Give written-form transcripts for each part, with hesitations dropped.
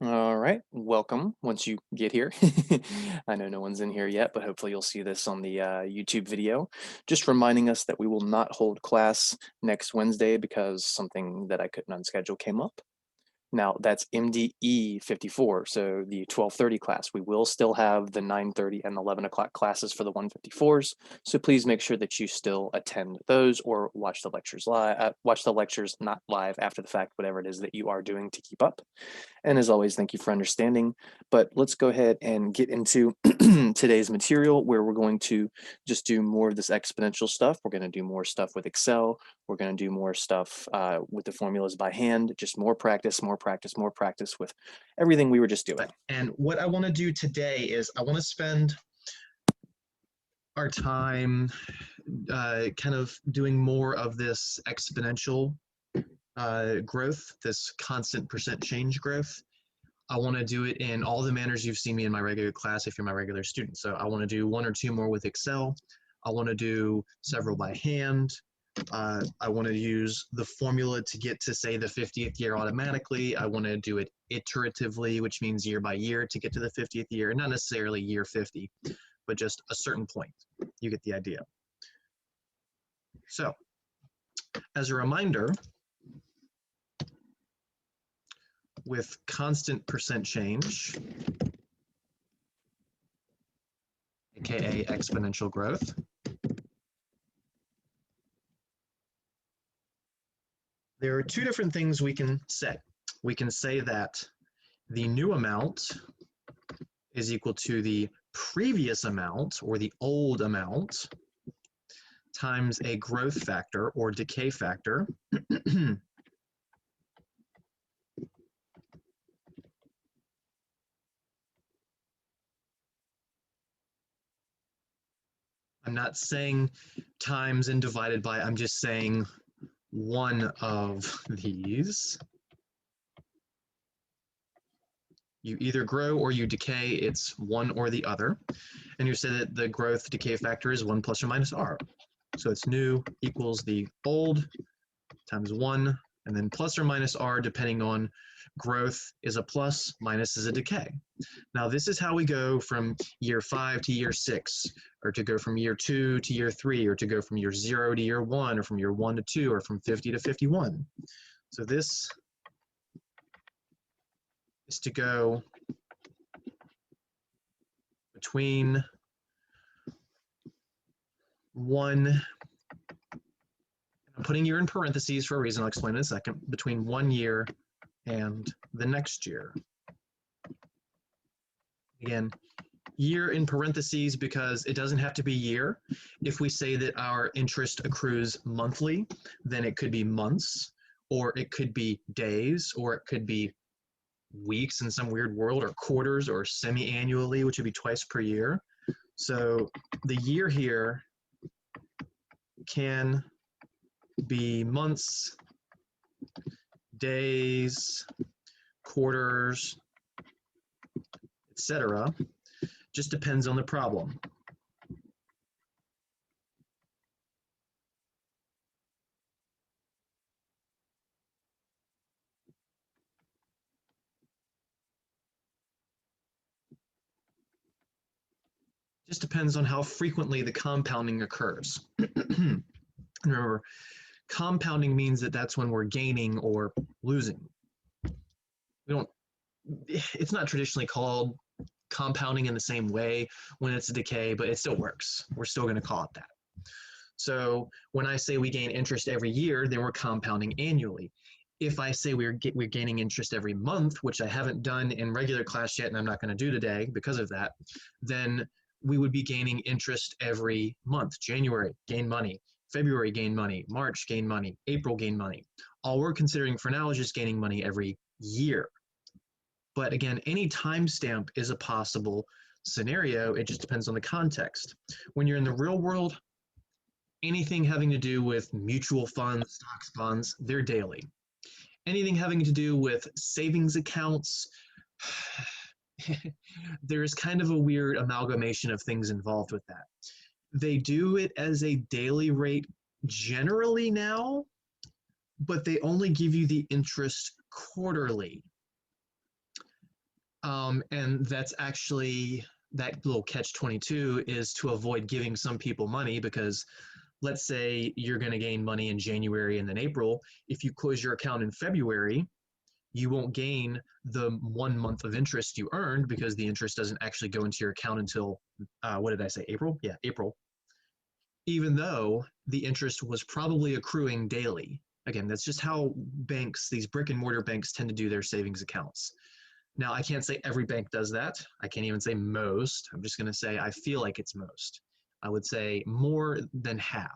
All right, welcome once you get here. I know no one's in here yet, but hopefully you'll see this on the YouTube video. Just reminding us that we will not hold class next Wednesday because something that I couldn't unschedule came up. Now that's MDE 54, so the 12:30 class. We will still have the 9:30 and 11 o'clock classes for the 154s. So please make sure that you still attend those or watch the lectures live. Watch the lectures not live after the fact, whatever it is that you are doing to keep up. And as always, thank you for understanding. But let's go ahead and get into today's material where we're going to just do more of this exponential stuff. We're going to do more stuff with Excel. We're going to do more stuff with the formulas by hand, just more practice, more practice, more practice with everything we were just doing. And what I want to do today is I want to spend our time kind of doing more of this exponential growth, this constant percent change growth. I want to do it in all the manners you've seen me in my regular class if you're my regular student. So I want to do one or two more with Excel. I want to do several by hand. I want to use the formula to get to, say, the 50th year automatically. I want to do it iteratively, which means year by year to get to the 50th year, not necessarily year 50, but just a certain point. You get the idea. So, as a reminder, with constant percent change, aka exponential growth, there are two different things we can say. We can say that the new amount is equal to the previous amount, or the old amount, times a growth factor or decay factor. I'm not saying times and divided by, I'm just saying one of these. You either grow or you decay, it's one or the other. And you say that the growth decay factor is 1 plus or minus r. So it's new equals the old times 1, and then plus or minus r, depending on growth is a plus, minus is a decay. Now this is how we go from year 5 to year 6, or to go from year 2 to year 3, or to go from year 0 to year 1, or from year 1 to 2, or from 50 to 51. So this is to go between 1, I'm putting year in parentheses for a reason, I'll explain in a second, between 1 year and the next year. Again, year in parentheses because it doesn't have to be year. If we say that our interest accrues monthly, then it could be months, or it could be days, or it could be weeks in some weird world, or quarters, or semi-annually, which would be twice per year. So the year here can be months, days, quarters, etc. Just depends on the problem. Just depends on how frequently the compounding occurs. Remember, compounding means that that's when we're gaining or losing. It's not traditionally called compounding in the same way when it's a decay, but it still works. We're still going to call it that. So when I say we gain interest every year, then we're compounding annually. If I say we're gaining interest every month, which I haven't done in regular class yet, and I'm not going to do today because of that, then we would be gaining interest every month. January, gain money. February, gain money. March, gain money. April, gain money. All we're considering for now is just gaining money every year. But again, any timestamp is a possible scenario. It just depends on the context. When you're in the real world, anything having to do with mutual funds, stocks, bonds, they're daily. Anything having to do with savings accounts, there's kind of a weird amalgamation of things involved with that. They do it as a daily rate generally now, but they only give you the interest quarterly. And that's actually, that little catch-22 is to avoid giving some people money, because let's say you're going to gain money in January and then April. If you close your account in February, you won't gain the 1 month of interest you earned, because the interest doesn't actually go into your account until, what did I say, April? Yeah, April. Even though the interest was probably accruing daily. Again, that's just how banks, these brick and mortar banks, tend to do their savings accounts. Now, I can't say every bank does that. I can't even say most. I'm just going to say I feel like it's most. I would say more than half.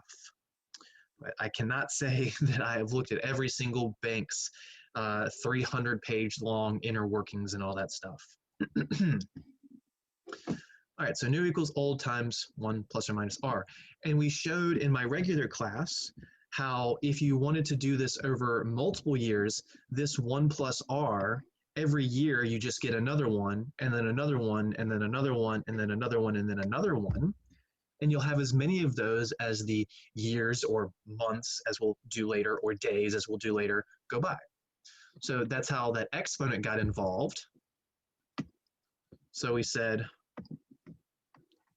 But I cannot say that I have looked at every single bank's 300-page long inner workings and all that stuff. All right, so new equals old times 1 plus or minus r. And we showed in my regular class how if you wanted to do this over multiple years, this 1 plus r, every year you just get another one, and then another one, and then another one, and then another one, and then another one. And you'll have as many of those as the years or months, as we'll do later, or days, as we'll do later, go by. So that's how that exponent got involved. So we said,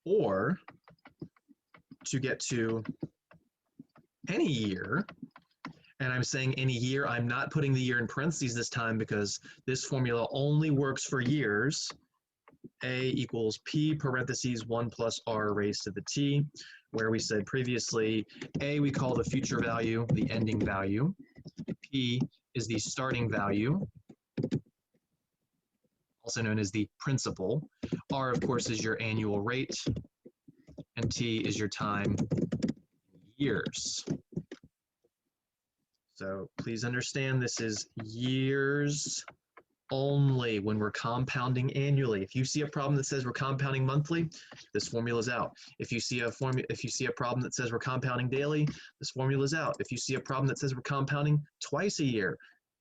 or to get to any year, and I'm saying any year, I'm not putting the year in parentheses this time because this formula only works for years. A equals P parentheses 1 plus R raised to the T, where we said previously, A we call the future value, the ending value. P is the starting value, also known as the principal. R, of course, is your annual rate, and T is your time years. So please understand this is years only when we're compounding annually. If you see a problem that says we're compounding monthly, this formula is out. If you see a problem that says we're compounding daily, this formula is out. If you see a problem that says we're compounding twice a year,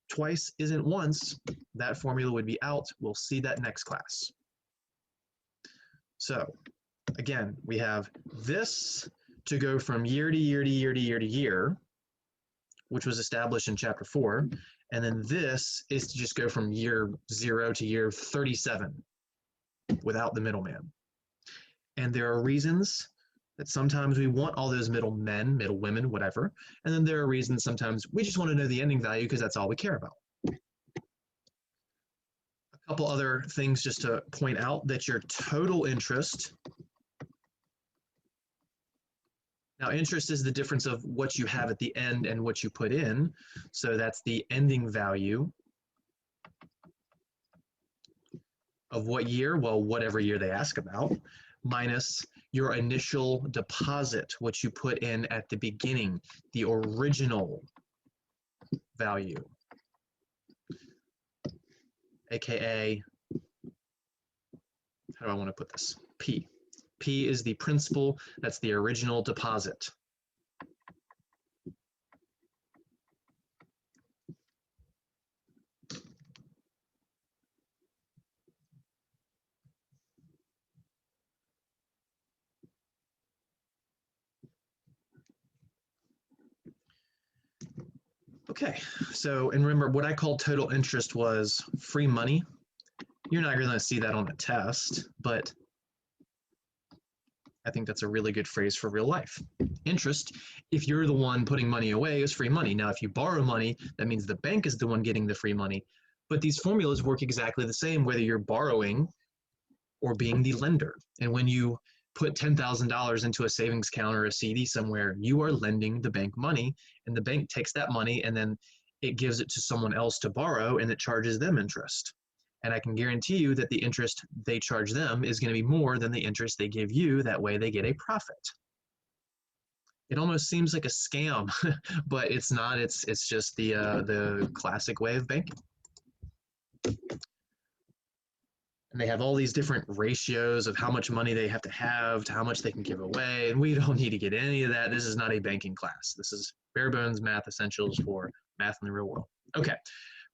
twice isn't once, that formula would be out. We'll see that next class. So again, we have this to go from year to year to year to year to year, which was established in chapter 4. And then this is to just go from year 0 to year 37 without the middleman. And there are reasons that sometimes we want all those middlemen, middle women, whatever. And then there are reasons sometimes we just want to know the ending value because that's all we care about. A couple other things just to point out, that your total interest, now interest is the difference of what you have at the end and what you put in. So that's the ending value of what year? Well, whatever year they ask about, minus your initial deposit, what you put in at the beginning, the original value, AKA, how do I want to put this? P. P is the principal, that's the original deposit. Okay, so, and remember what I called total interest was free money. You're not going to see that on the test, but I think that's a really good phrase for real life. Interest, if you're the one putting money away, is free money. Now, if you borrow money, that means the bank is the one getting the free money. But these formulas work exactly the same, whether you're borrowing or being the lender. And when you put $10,000 into a savings account or a CD somewhere, you are lending the bank money, and the bank takes that money and then it gives it to someone else to borrow, and it charges them interest. And I can guarantee you that the interest they charge them is going to be more than the interest they give you. That way they get a profit. It almost seems like a scam, but it's not. It's just the classic way of banking. And they have all these different ratios of how much money they have to how much they can give away. And we don't need to get any of that. This is not a banking class. This is bare bones math essentials for math in the real world. Okay,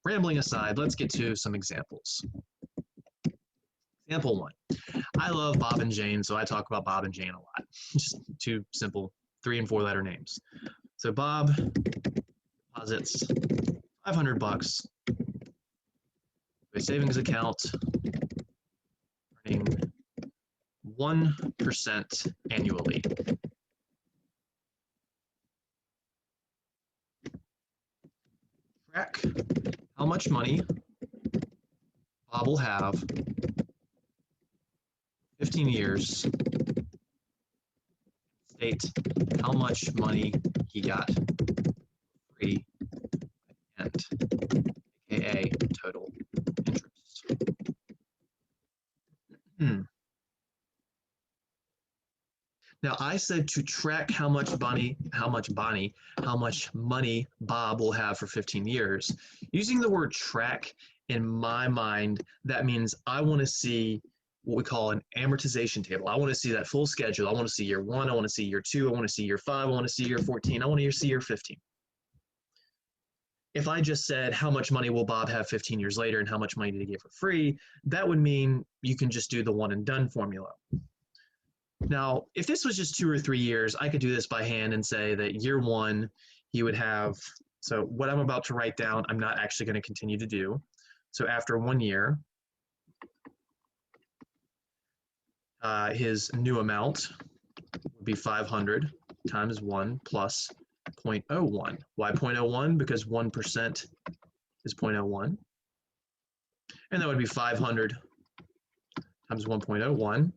rambling aside, let's get to some examples. Example 1. I love Bob and Jane, so I talk about Bob and Jane a lot. Just two simple 3 and 4 letter names. So Bob deposits $500 a savings account earning 1% annually. Track how much money Bob will have 15 years. State how much money he got free at the end, aka total interest. Now I said to track how much money Bob will have for 15 years. Using the word track in my mind, that means I want to see what we call an amortization table. I want to see that full schedule. I want to see year 1, I want to see year 2, I want to see year 5, I want to see year 14, I want to see year 15. If I just said how much money will Bob have 15 years later and how much money did he get for free, that would mean you can just do the one and done formula. Now, if this was just 2 or 3 years, I could do this by hand and say that year 1, he would have, so what I'm about to write down, I'm not actually going to continue to do. So after 1 year, his new amount would be 500 times 1 plus 0.01. Why 0.01? Because 1% is 0.01. And that would be 500 times 1.01.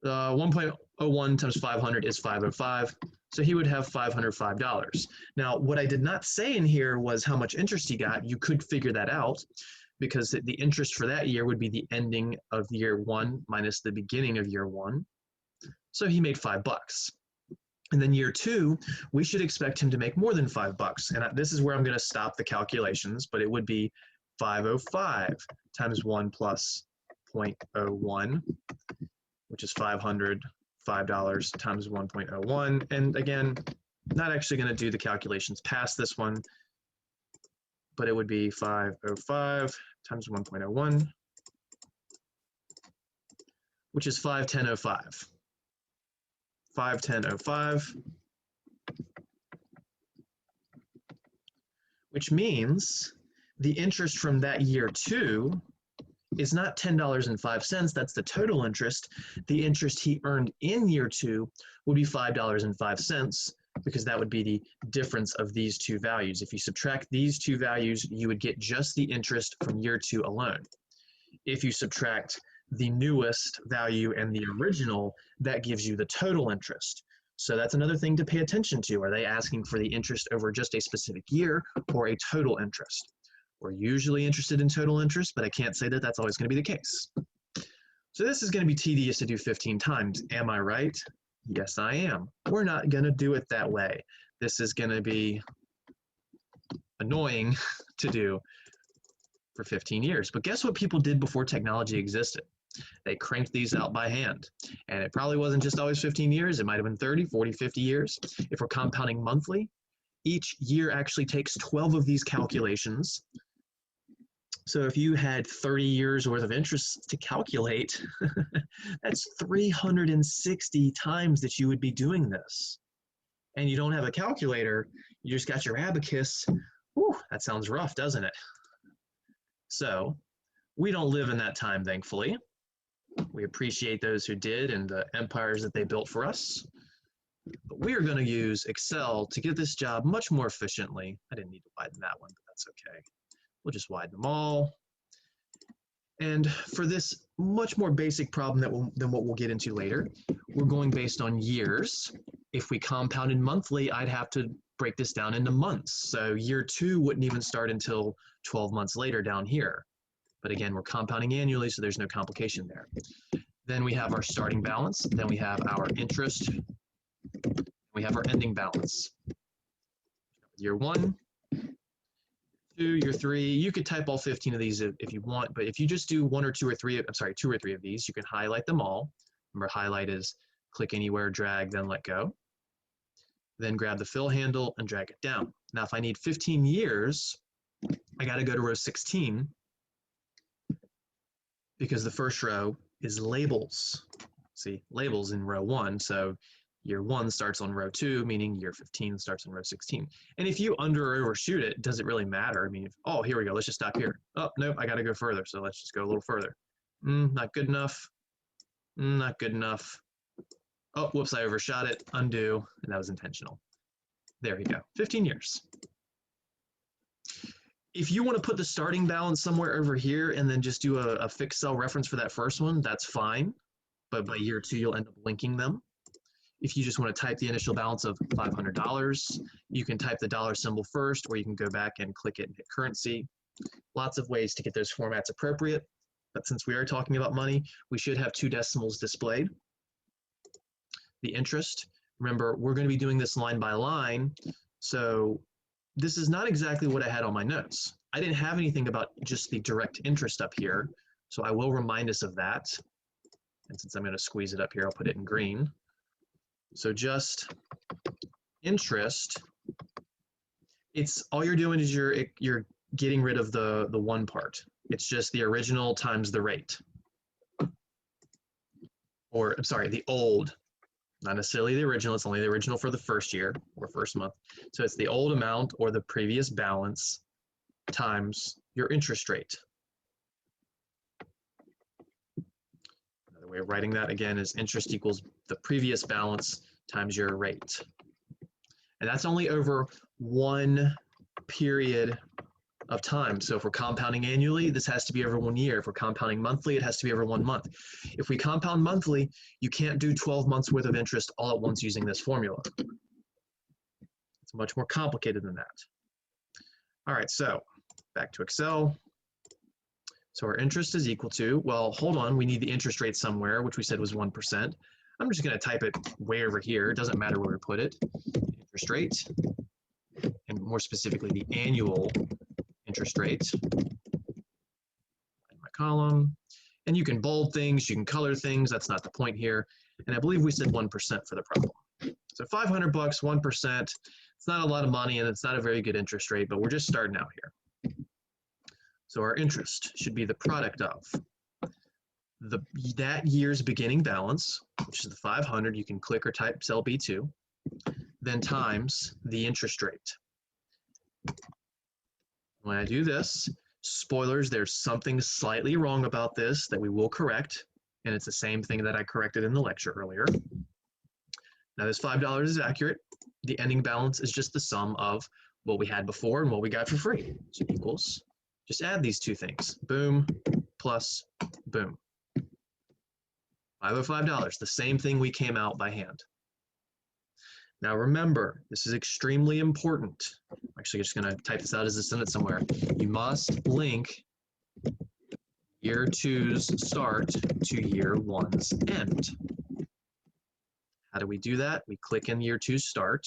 1.01 times 500 is 505. So he would have $505. Now, what I did not say in here was how much interest he got. You could figure that out because the interest for that year would be the ending of year 1 minus the beginning of year 1. So he made $5. And then year 2, we should expect him to make more than $5. And this is where I'm going to stop the calculations, but it would be 505 times 1 plus 0.01, which is $505 times 1.01. And again, not actually going to do the calculations past this one, but it would be 505 times 1.01, which is 510.05. 510.05, which means the interest from that year 2 is not $10.05. That's the total interest. The interest he earned in year 2 would be $5.05 because that would be the difference of these two values. If you subtract these two values, you would get just the interest from year 2 alone. If you subtract the newest value and the original, that gives you the total interest. So that's another thing to pay attention to. Are they asking for the interest over just a specific year or a total interest? We're usually interested in total interest, but I can't say that that's always going to be the case. So this is going to be tedious to do 15 times. Am I right? Yes, I am. We're not going to do it that way. This is going to be annoying to do for 15 years. But guess what people did before technology existed? They cranked these out by hand. And it probably wasn't just always 15 years. It might have been 30, 40, 50 years. If we're compounding monthly, each year actually takes 12 of these calculations. So if you had 30 years worth of interest to calculate, that's 360 times that you would be doing this. And you don't have a calculator, you just got your abacus. Whew, that sounds rough, doesn't it? So we don't live in that time, thankfully. We appreciate those who did and the empires that they built for us. But we are going to use Excel to get this job much more efficiently. I didn't need to widen that one, but that's okay. We'll just widen them all. And for this much more basic problem than what we'll get into later, we're going based on years. If we compounded monthly, I'd have to break this down into months. So year 2 wouldn't even start until 12 months later down here. But again, we're compounding annually, so there's no complication there. Then we have our starting balance. Then we have our interest. We have our ending balance. Year 1, 2, year 3. You could type all 15 of these if you want, but if you just do 1 or 2 or 3, I'm sorry, 2 or 3 of these, you can highlight them all. Remember, highlight is click anywhere, drag, then let go. Then grab the fill handle and drag it down. Now, if I need 15 years, I got to go to row 16 because the first row is labels. See, labels in row 1. So year 1 starts on row 2, meaning year 15 starts on row 16. And if you under or overshoot it, does it really matter? I mean, oh, here we go. Let's just stop here. Oh, nope, I got to go further. So let's just go a little further. Not good enough. Not good enough. Oh, whoops, I overshot it. Undo, and that was intentional. There we go, 15 years. If you want to put the starting balance somewhere over here and then just do a fixed cell reference for that first one, that's fine. But by year 2, you'll end up linking them. If you just want to type the initial balance of $500, you can type the dollar symbol first, or you can go back and click it and hit currency. Lots of ways to get those formats appropriate. But since we are talking about money, we should have 2 decimals displayed. The interest, remember, we're going to be doing this line by line. So this is not exactly what I had on my notes. I didn't have anything about just the direct interest up here. So I will remind us of that. And since I'm going to squeeze it up here, I'll put it in green. So just interest, it's all you're doing is you're getting rid of the one part. It's just the original times the rate. Or, I'm sorry, the old, not necessarily the original, it's only the original for the first year or first month. So it's the old amount or the previous balance times your interest rate. Another way of writing that again is interest equals the previous balance times your rate. And that's only over one period of time. So if we're compounding annually, this has to be over 1 year. If we're compounding monthly, it has to be over 1 month. If we compound monthly, you can't do 12 months worth of interest all at once using this formula. It's much more complicated than that. All right, so back to Excel. So our interest is equal to, well, hold on, we need the interest rate somewhere, which we said was 1%. I'm just going to type it way over here. It doesn't matter where we put it. Interest rate, and more specifically, the annual interest rate. My column. And you can bold things, you can color things. That's not the point here. And I believe we said 1% for the problem. So 500 bucks, 1%. It's not a lot of money, and it's not a very good interest rate, but we're just starting out here. So our interest should be the product of that year's beginning balance, which is the 500. You can click or type cell B2, then times the interest rate. When I do this, spoilers, there's something slightly wrong about this that we will correct, and it's the same thing that I corrected in the lecture earlier. Now this $5 is accurate. The ending balance is just the sum of what we had before and what we got for free. So equals, just add these two things, boom, plus boom. $505, the same thing we came out by hand. Now remember, this is extremely important. I'm actually just going to type this out as a sentence somewhere. You must link year 2's start to year 1's end. How do we do that? We click in year 2's start,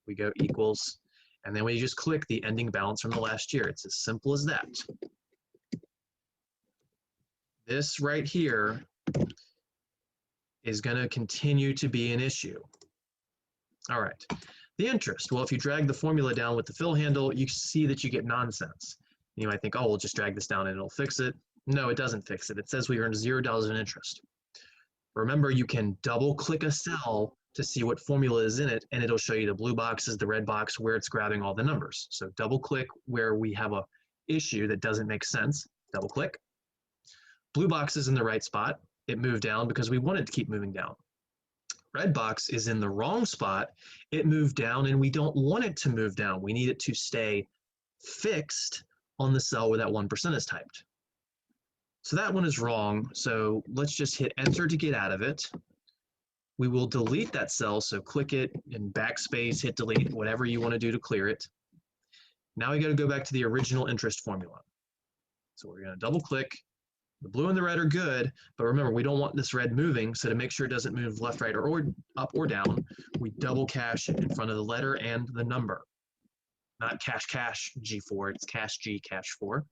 we go equals, and then we just click the ending balance from the last year. It's as simple as that. This right here is going to continue to be an issue. All right, the interest. Well, if you drag the formula down with the fill handle, you see that you get nonsense. You might think, oh, we'll just drag this down and it'll fix it. No, it doesn't fix it. It says we earned $0 in interest. Remember, you can double click a cell to see what formula is in it, and it'll show you the blue boxes, the red box, where it's grabbing all the numbers. So double click where we have a issue that doesn't make sense, double click. Blue box is in the right spot. It moved down because we wanted to keep moving down. Red box is in the wrong spot. It moved down and we don't want it to move down. We need it to stay fixed on the cell where that 1% is typed. So that one is wrong. So let's just hit enter to get out of it. We will delete that cell. So click it and backspace, hit delete, whatever you want to do to clear it. Now we got to go back to the original interest formula. So we're going to double click. The blue and the red are good, but remember, we don't want this red moving, so to make sure it doesn't move left, right, or up or down, we double cash in front of the letter and the number. Not cash G4, it's cash G, cash 4.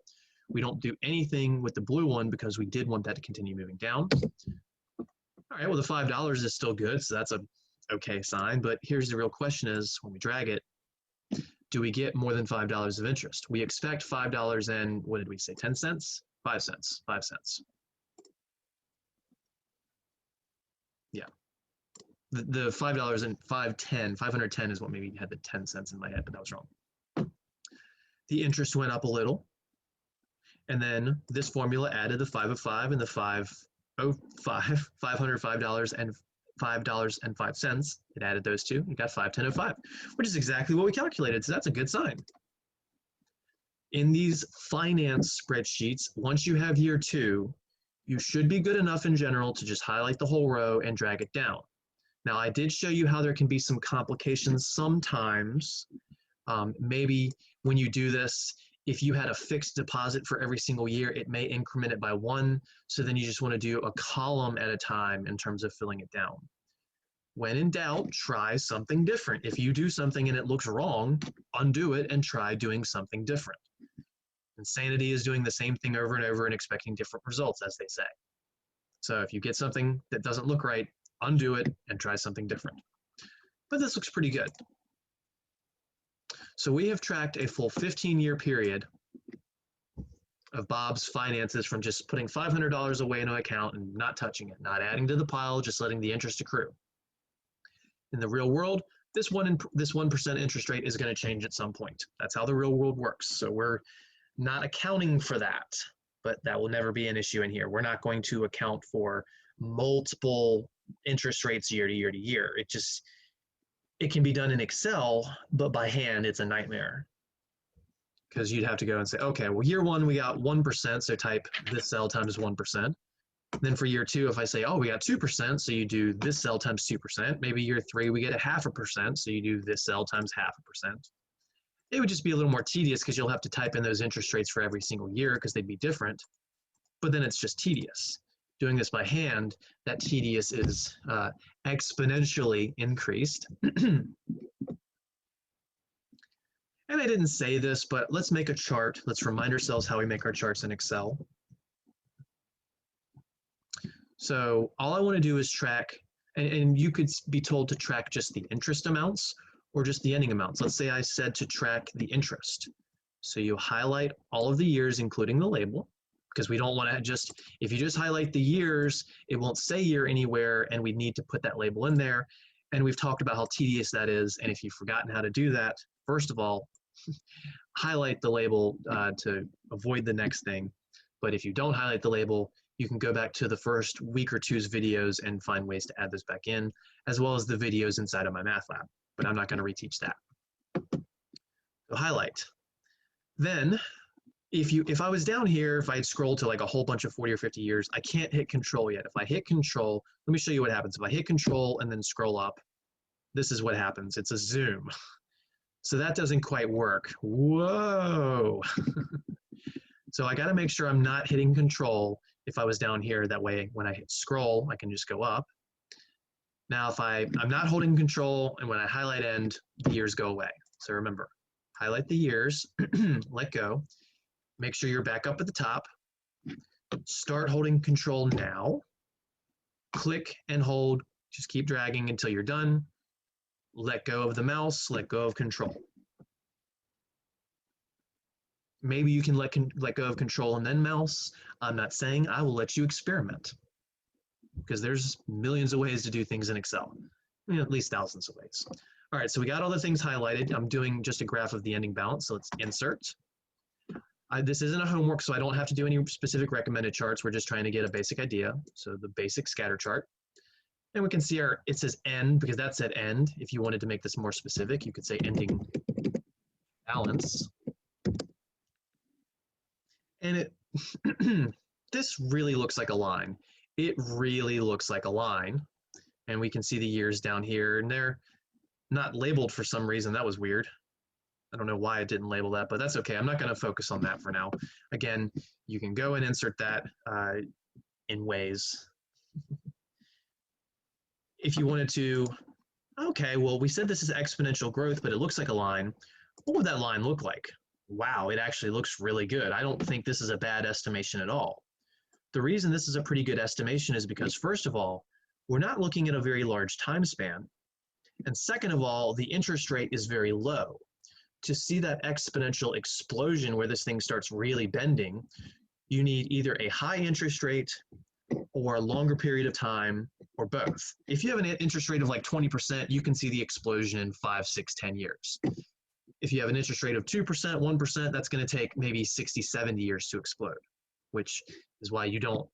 We don't do anything with the blue one because we did want that to continue moving down. All right, well, the $5 is still good, so that's a okay sign, but here's the real question is, when we drag it, do we get more than $5 of interest? We expect $5 and, what did we say, 10 cents? 5 cents, 5 cents. Yeah. The $5 and 510 is what maybe had the 10 cents in my head, but that was wrong. The interest went up a little. And then this formula added the 5 of 5 and the 505, $505 and $5.05. It added those two. You got 510.05, which is exactly what we calculated. So that's a good sign. In these finance spreadsheets, once you have year 2, you should be good enough in general to just highlight the whole row and drag it down. Now, I did show you how there can be some complications sometimes. Maybe when you do this, if you had a fixed deposit for every single year, it may increment it by 1. So then you just want to do a column at a time in terms of filling it down. When in doubt, try something different. If you do something and it looks wrong, undo it and try doing something different. Insanity is doing the same thing over and over and expecting different results, as they say. So if you get something that doesn't look right, undo it and try something different. But this looks pretty good. So we have tracked a full 15-year period of Bob's finances from just putting $500 away in an account and not touching it, not adding to the pile, just letting the interest accrue. In the real world, this 1% interest rate is going to change at some point. That's how the real world works. So we're not accounting for that, but that will never be an issue in here. We're not going to account for multiple interest rates year to year to year. It can be done in Excel, but by hand, it's a nightmare. Because you'd have to go and say, okay, well, year 1, we got 1%, so type this cell times 1%. Then for year 2, if I say, oh, we got 2%, so you do this cell times 2%. Maybe year 3, we get 0.5%, so you do this cell times 0.5%. It would just be a little more tedious because you'll have to type in those interest rates for every single year because they'd be different. But then it's just tedious. Doing this by hand, that tedious is exponentially increased. And I didn't say this, but let's make a chart. Let's remind ourselves how we make our charts in Excel. So all I want to do is track, and you could be told to track just the interest amounts or just the ending amounts. Let's say I said to track the interest. So you highlight all of the years, including the label, because we don't want to just, if you just highlight the years, it won't say year anywhere, and we need to put that label in there. And we've talked about how tedious that is, and if you've forgotten how to do that, first of all, highlight the label to avoid the next thing. But if you don't highlight the label, you can go back to the first week or two's videos and find ways to add those back in, as well as the videos inside of my math lab. But I'm not going to reteach that. So highlight. Then, if I was down here, if I had scrolled to like a whole bunch of 40 or 50 years, I can't hit control yet. If I hit control, let me show you what happens. If I hit control and then scroll up, this is what happens. It's a zoom. So that doesn't quite work. Whoa. So I got to make sure I'm not hitting control if I was down here. That way, when I hit scroll, I can just go up. Now, if I'm not holding control, and when I highlight end, the years go away. So remember, highlight the years, let go, make sure you're back up at the top, start holding control now, click and hold, just keep dragging until you're done, let go of the mouse, let go of control. Maybe you can let go of control and then mouse. I'm not saying. I will let you experiment, because there's millions of ways to do things in Excel, at least thousands of ways. All right, so we got all the things highlighted. I'm doing just a graph of the ending balance, so let's insert. This isn't a homework, so I don't have to do any specific recommended charts. We're just trying to get a basic idea. So the basic scatter chart. And we can see it says end, because that said end. If you wanted to make this more specific, you could say ending balance. And this really looks like a line. It really looks like a line. And we can see the years down here, and they're not labeled for some reason. That was weird. I don't know why it didn't label that, but that's okay. I'm not going to focus on that for now. Again, you can go and insert that in ways. If you wanted to, okay, well, we said this is exponential growth, but it looks like a line. What would that line look like? Wow, it actually looks really good. I don't think this is a bad estimation at all. The reason this is a pretty good estimation is because, first of all, we're not looking at a very large time span. And second of all, the interest rate is very low. To see that exponential explosion where this thing starts really bending, you need either a high interest rate or a longer period of time, or both. If you have an interest rate of like 20%, you can see the explosion in 5, 6, 10 years. If you have an interest rate of 2%, 1%, that's going to take maybe 60, 70 years to explode, which is why you don't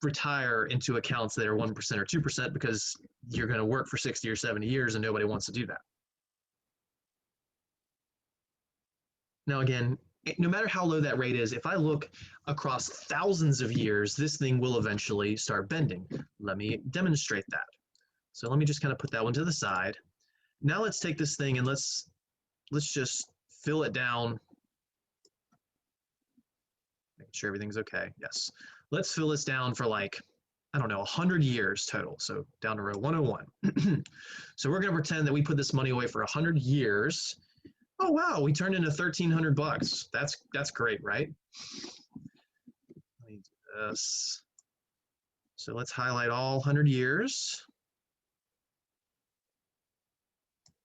retire into accounts that are 1% or 2% because you're going to work for 60 or 70 years and nobody wants to do that. Now, again, no matter how low that rate is, if I look across thousands of years, this thing will eventually start bending. Let me demonstrate that. So let me just kind of put that one to the side. Now let's take this thing and let's just fill it down. Make sure everything's okay. Yes. Let's fill this down for like, I don't know, 100 years total. So down to row 101. So we're going to pretend that we put this money away for 100 years. Oh, wow, we turned into 1,300 bucks. That's great, right? Let me do this. So let's highlight all 100 years.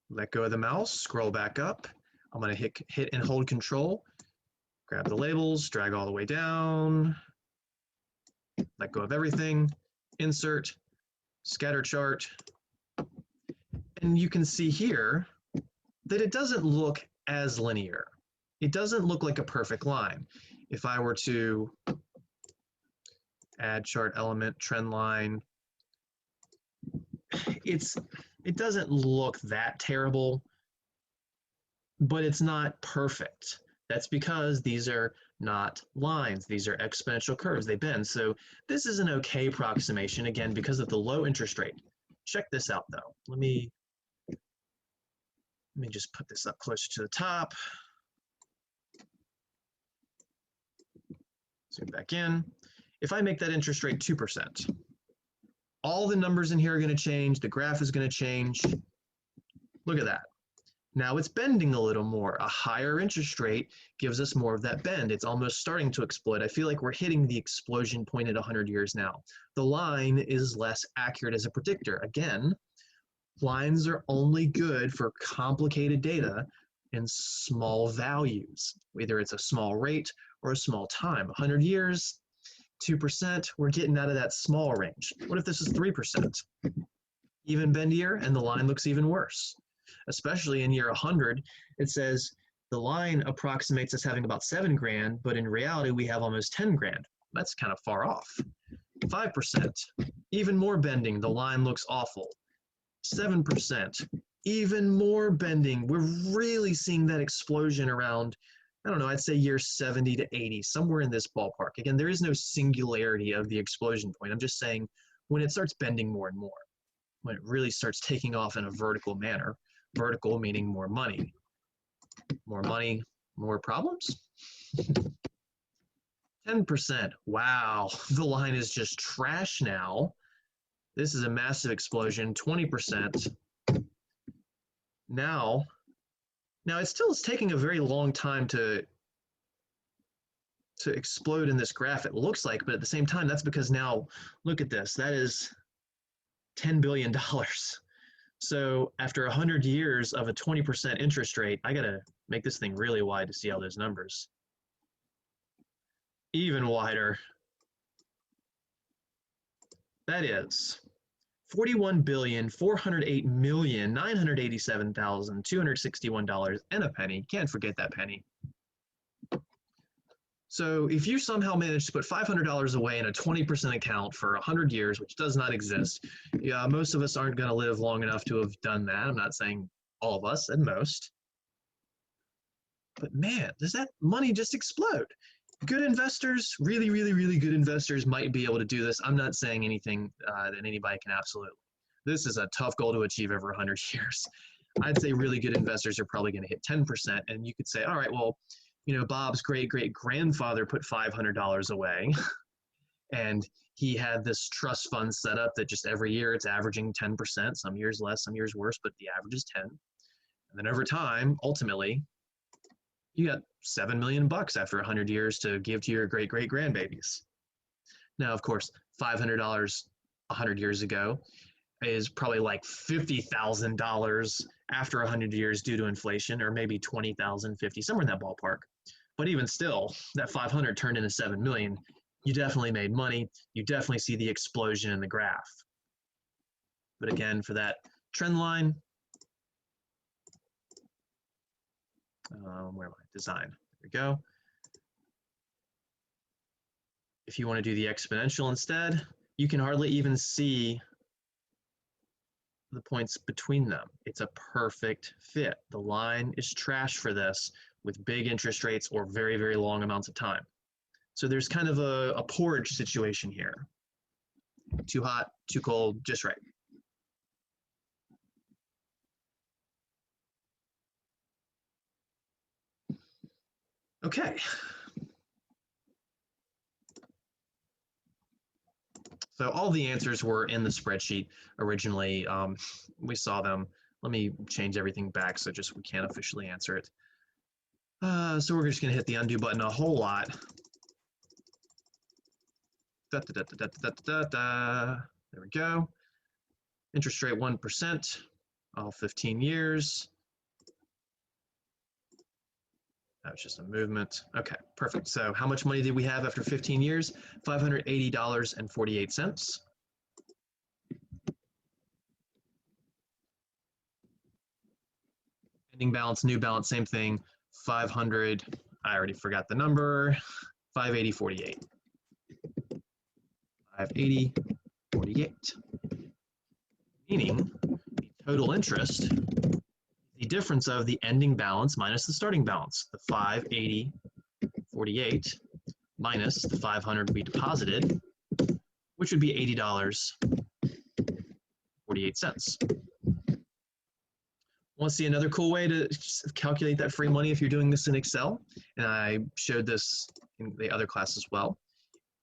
Let go of the mouse, scroll back up. I'm going to hit and hold control. Grab the labels, drag all the way down. Let go of everything. Insert, scatter chart. And you can see here that it doesn't look as linear. It doesn't look like a perfect line. If I were to add chart element, trend line, it doesn't look that terrible, but it's not perfect. That's because these are not lines. These are exponential curves. They bend. So this is an okay approximation, again, because of the low interest rate. Check this out, though. Let me just put this up closer to the top. Zoom back in. If I make that interest rate 2%, all the numbers in here are going to change. The graph is going to change. Look at that. Now it's bending a little more. A higher interest rate gives us more of that bend. It's almost starting to explode. I feel like we're hitting the explosion point at 100 years now. The line is less accurate as a predictor. Again, lines are only good for complicated data and small values. Either it's a small rate or a small time. 100 years, 2%, we're getting out of that small range. What if this is 3%? Even bendier, and the line looks even worse. Especially in year 100, it says the line approximates us having about 7 grand, but in reality, we have almost 10 grand. That's kind of far off. 5%, even more bending, the line looks awful. 7%, even more bending. We're really seeing that explosion around, I don't know, I'd say year 70 to 80, somewhere in this ballpark. Again, there is no singularity of the explosion point. I'm just saying when it starts bending more and more, when it really starts taking off in a vertical manner, vertical meaning more money, more problems. 10%, wow, the line is just trash now. This is a massive explosion. 20%. Now it still is taking a very long time to explode in this graph, it looks like, but at the same time, that's because now, look at this, that is $10 billion. So after 100 years of a 20% interest rate, I gotta make this thing really wide to see all those numbers. Even wider. That is $41,408,987,261 and a penny. Can't forget that penny. So if you somehow manage to put $500 away in a 20% account for 100 years, which does not exist, yeah, most of us aren't going to live long enough to have done that. I'm not saying all of us, at most. But man, does that money just explode? Good investors, really, really, really good investors might be able to do this. I'm not saying anything that anybody can absolutely. This is a tough goal to achieve over 100 years. I'd say really good investors are probably going to hit 10%. And you could say, all right, well, you know, Bob's great-great-grandfather put $500 away, and he had this trust fund set up that just every year it's averaging 10%, some years less, some years worse, but the average is 10. And then over time, ultimately, you got $7 million after 100 years to give to your great-great-grandbabies. Now, of course, $500 100 years ago is probably like $50,000 after 100 years due to inflation, or maybe 20,000, 50, somewhere in that ballpark. But even still, that 500 turned into 7 million. You definitely made money. You definitely see the explosion in the graph. But again, for that trend line, Where am I? Design. There we go. If you want to do the exponential instead, you can hardly even see the points between them. It's a perfect fit. The line is trash for this with big interest rates or very, very long amounts of time. So there's kind of a porridge situation here. Too hot, too cold, just right. Okay. So all the answers were in the spreadsheet originally. We saw them. Let me change everything back so just we can't officially answer it. So we're just going to hit the undo button a whole lot. There we go. Interest rate 1%, all 15 years. That was just a movement. Okay, perfect. So how much money did we have after 15 years? $580.48. Ending balance, new balance, same thing. 500, I already forgot the number. 580.48. 580.48. Meaning the total interest, the difference of the ending balance minus the starting balance, the 580.48 minus the 500 we deposited, which would be $80.48. Want to see another cool way to calculate that free money if you're doing this in Excel? And I showed this in the other class as well.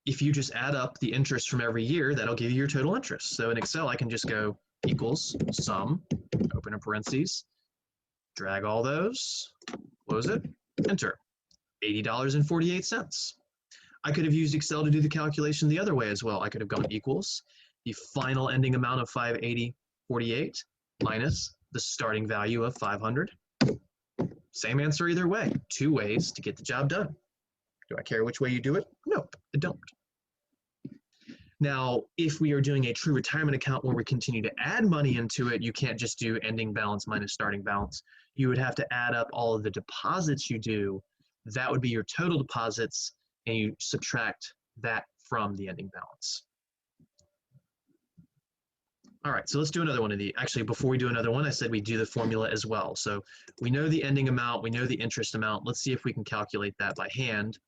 If you just add up the interest from every year, that'll give you your total interest. So in Excel, I can just go equals sum, open a parentheses, drag all those, close it, enter, $80.48. I could have used Excel to do the calculation the other way as well. I could have gone equals the final ending amount of 580.48 minus the starting value of 500. Same answer either way. Two ways to get the job done. Do I care which way you do it? Nope, I don't. Now, if we are doing a true retirement account where we continue to add money into it, you can't just do ending balance minus starting balance. You would have to add up all of the deposits you do. That would be your total deposits, and you subtract that from the ending balance. All right, so let's do another one of these. Actually, before we do another one, I said we do the formula as well. So we know the ending amount, we know the interest amount. Let's see if we can calculate that by hand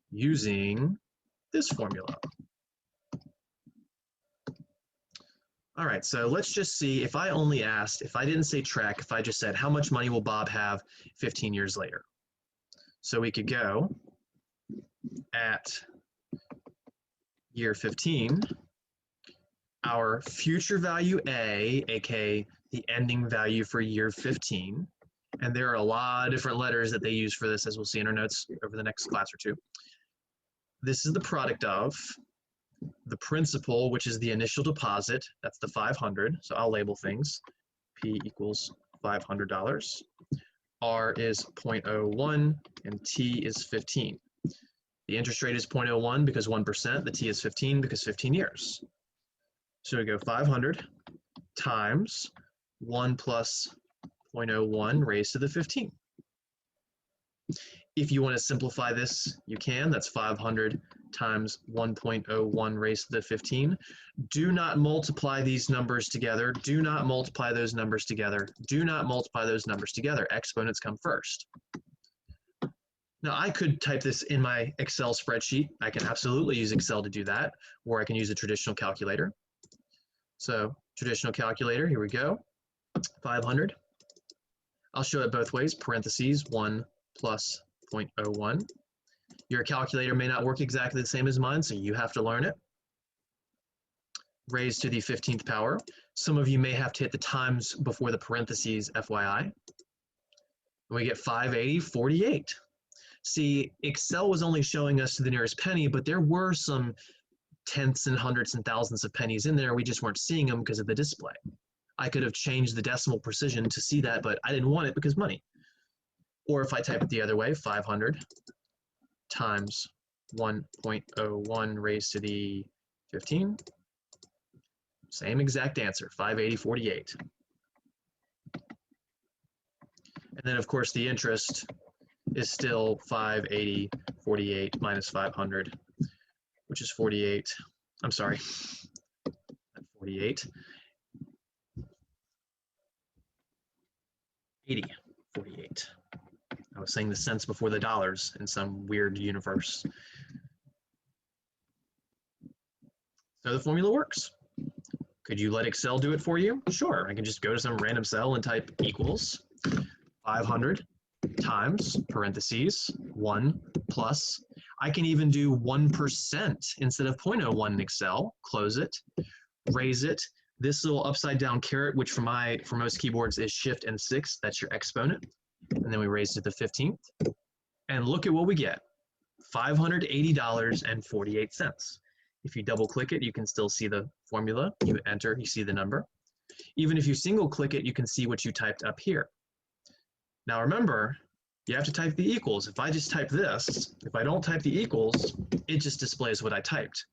using this formula. All right, so let's just see if I only asked, if I didn't say track, if I just said how much money will Bob have 15 years later? So we could go at year 15, our future value A, aka the ending value for year 15, and there are a lot of different letters that they use for this, as we'll see in our notes over the next class or two. This is the product of the principal, which is the initial deposit, that's the 500, so I'll label things. P equals $500. R is 0.01 and T is 15. The interest rate is 0.01 because 1%, the T is 15 because 15 years. So we go 500 times 1 plus 0.01 raised to the 15. If you want to simplify this, you can. That's 500 times 1.01 raised to the 15. Do not multiply these numbers together. Do not multiply those numbers together. Do not multiply those numbers together. Exponents come first. Now, I could type this in my Excel spreadsheet. I can absolutely use Excel to do that, or I can use a traditional calculator. So traditional calculator, here we go, 500. I'll show it both ways, parentheses, 1 plus 0.01. Your calculator may not work exactly the same as mine, so you have to learn it. Raised to the 15th power. Some of you may have to hit the times before the parentheses, FYI. And we get 580.48. See, Excel was only showing us to the nearest penny, but there were some tenths and hundredths and thousands of pennies in there. We just weren't seeing them because of the display. I could have changed the decimal precision to see that, but I didn't want it because money. Or if I type it the other way, 500 times 1.01 raised to the 15. Same exact answer, 580.48. And then of course the interest is still 580, 48 minus 500, which is 48. I'm sorry, 48. 80, 48. I was saying the cents before the dollars in some weird universe. So the formula works. Could you let Excel do it for you? Sure, I can just go to some random cell and type equals 500 times parentheses 1 plus. I can even do 1% instead of 0.01 in Excel. Close it, raise it. This little upside down caret, which for most keyboards is Shift and 6, that's your exponent. And then we raise it to the 15th. And look at what we get, $580.48. If you double click it, you can still see the formula. You enter, you see the number. Even if you single click it, you can see what you typed up here. Now remember, you have to type the equals. If I just type this, if I don't type the equals, it just displays what I typed.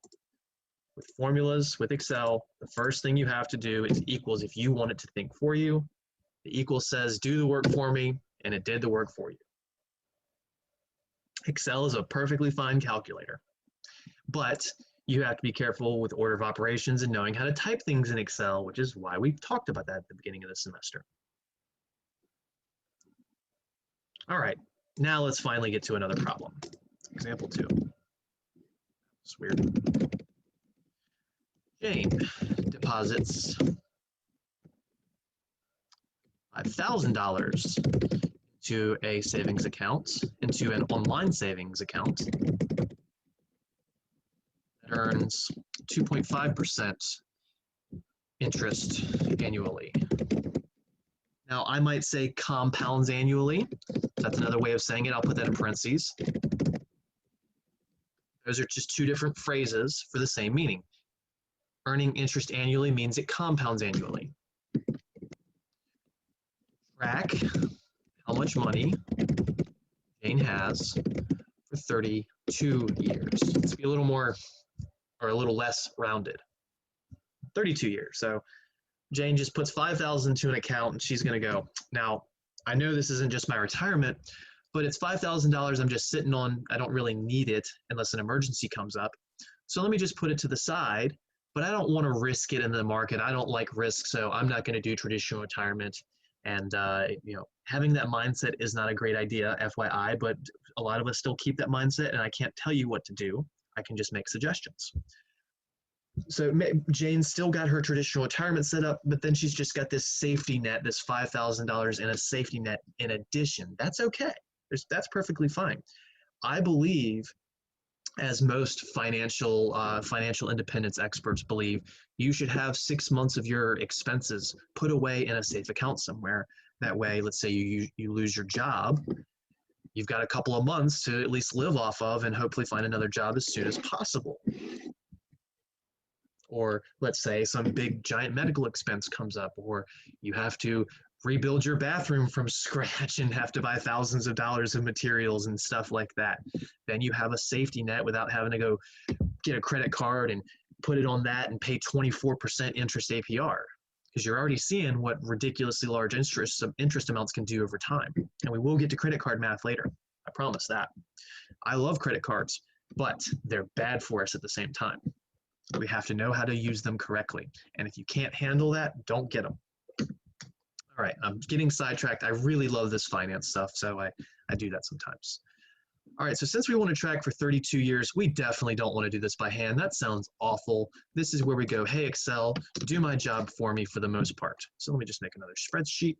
With formulas, with Excel, the first thing you have to do is equals if you want it to think for you. The equal says, do the work for me, and it did the work for you. Excel is a perfectly fine calculator, but you have to be careful with order of operations and knowing how to type things in Excel, which is why we talked about that at the beginning of the semester. All right, now let's finally get to another problem. Example 2. It's weird. Jane deposits $5,000 to a savings account, into an online savings account that earns 2.5% interest annually. Now, I might say compounds annually. That's another way of saying it. I'll put that in parentheses. Those are just two different phrases for the same meaning. Earning interest annually means it compounds annually. Track how much money Jane has for 32 years. Let's be a little more, or a little less rounded. 32 years. So Jane just puts 5,000 to an account and she's going to go, now, I know this isn't just my retirement, but it's $5,000 I'm just sitting on. I don't really need it unless an emergency comes up. So let me just put it to the side, but I don't want to risk it in the market. I don't like risk, so I'm not going to do traditional retirement. And having that mindset is not a great idea, FYI, but a lot of us still keep that mindset, and I can't tell you what to do. I can just make suggestions. So Jane still got her traditional retirement set up, but then she's just got this safety net, this $5,000 in a safety net in addition. That's okay. That's perfectly fine. I believe, as most financial independence experts believe, you should have 6 months of your expenses put away in a safe account somewhere. That way, let's say you lose your job, you've got a couple of months to at least live off of and hopefully find another job as soon as possible. Or let's say some big giant medical expense comes up, or you have to rebuild your bathroom from scratch and have to buy thousands of dollars of materials and stuff like that. Then you have a safety net without having to go get a credit card and put it on that and pay 24% interest APR, because you're already seeing what ridiculously large interest amounts can do over time. And we will get to credit card math later. I promise that. I love credit cards, but they're bad for us at the same time. We have to know how to use them correctly. And if you can't handle that, don't get them. All right, I'm getting sidetracked. I really love this finance stuff, so I do that sometimes. All right, so since we want to track for 32 years, we definitely don't want to do this by hand. That sounds awful. This is where we go, hey, Excel, do my job for me for the most part. So let me just make another spreadsheet.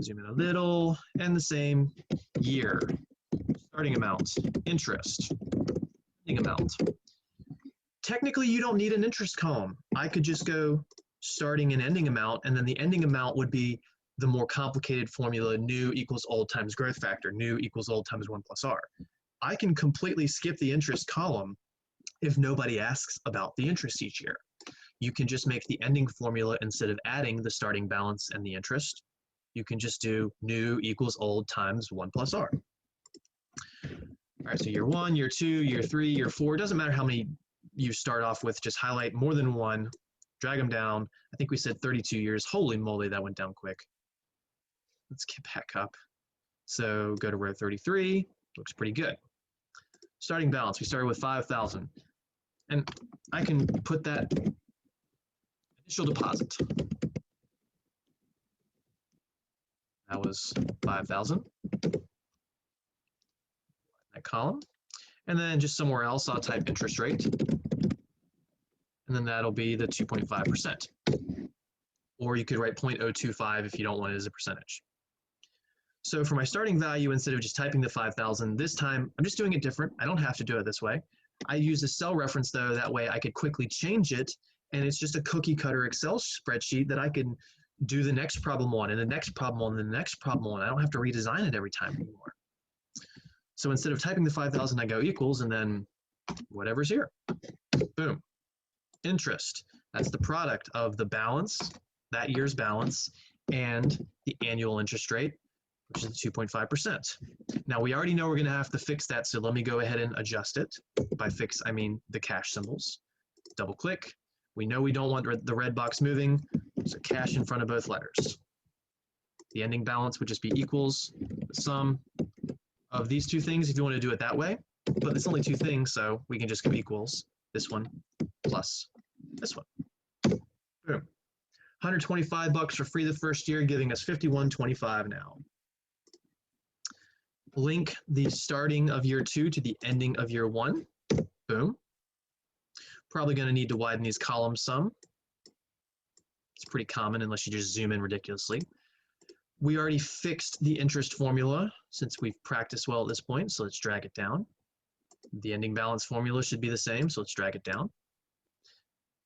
Zoom in a little, and the same year. Starting amount, interest, ending amount. Technically, you don't need an interest column. I could just go starting and ending amount, and then the ending amount would be the more complicated formula, new equals old times growth factor, new equals old times 1 plus r. I can completely skip the interest column if nobody asks about the interest each year. You can just make the ending formula, instead of adding the starting balance and the interest, you can just do new equals old times 1 plus r. All right, so year 1, year 2, year 3, year 4, it doesn't matter how many you start off with, just highlight more than one, drag them down. I think we said 32 years. Holy moly, that went down quick. Let's get back up. So go to row 33, looks pretty good. Starting balance, we started with 5,000. And I can put that initial deposit. That was 5,000. That column. And then just somewhere else, I'll type interest rate. And then that'll be the 2.5%. Or you could write 0.025 if you don't want it as a percentage. So for my starting value, instead of just typing the 5,000, this time I'm just doing it different. I don't have to do it this way. I use a cell reference though, that way I could quickly change it, and it's just a cookie cutter Excel spreadsheet that I can do the next problem on, and the next problem on, and the next problem on. I don't have to redesign it every time anymore. So instead of typing the 5,000, I go equals, and then whatever's here. Boom. Interest. That's the product of the balance, that year's balance, and the annual interest rate, which is 2.5%. Now we already know we're going to have to fix that, so let me go ahead and adjust it. By fix, I mean the cash symbols. Double click. We know we don't want the red box moving, so cash in front of both letters. The ending balance would just be equals the sum of these two things if you want to do it that way, but it's only two things, so we can just go equals this one plus this one. Boom. 125 bucks for free the first year, giving us 51.25 now. Link the starting of year 2 to the ending of year 1. Boom. Probably going to need to widen these columns some. It's pretty common unless you just zoom in ridiculously. We already fixed the interest formula since we've practiced well at this point, so let's drag it down. The ending balance formula should be the same, so let's drag it down.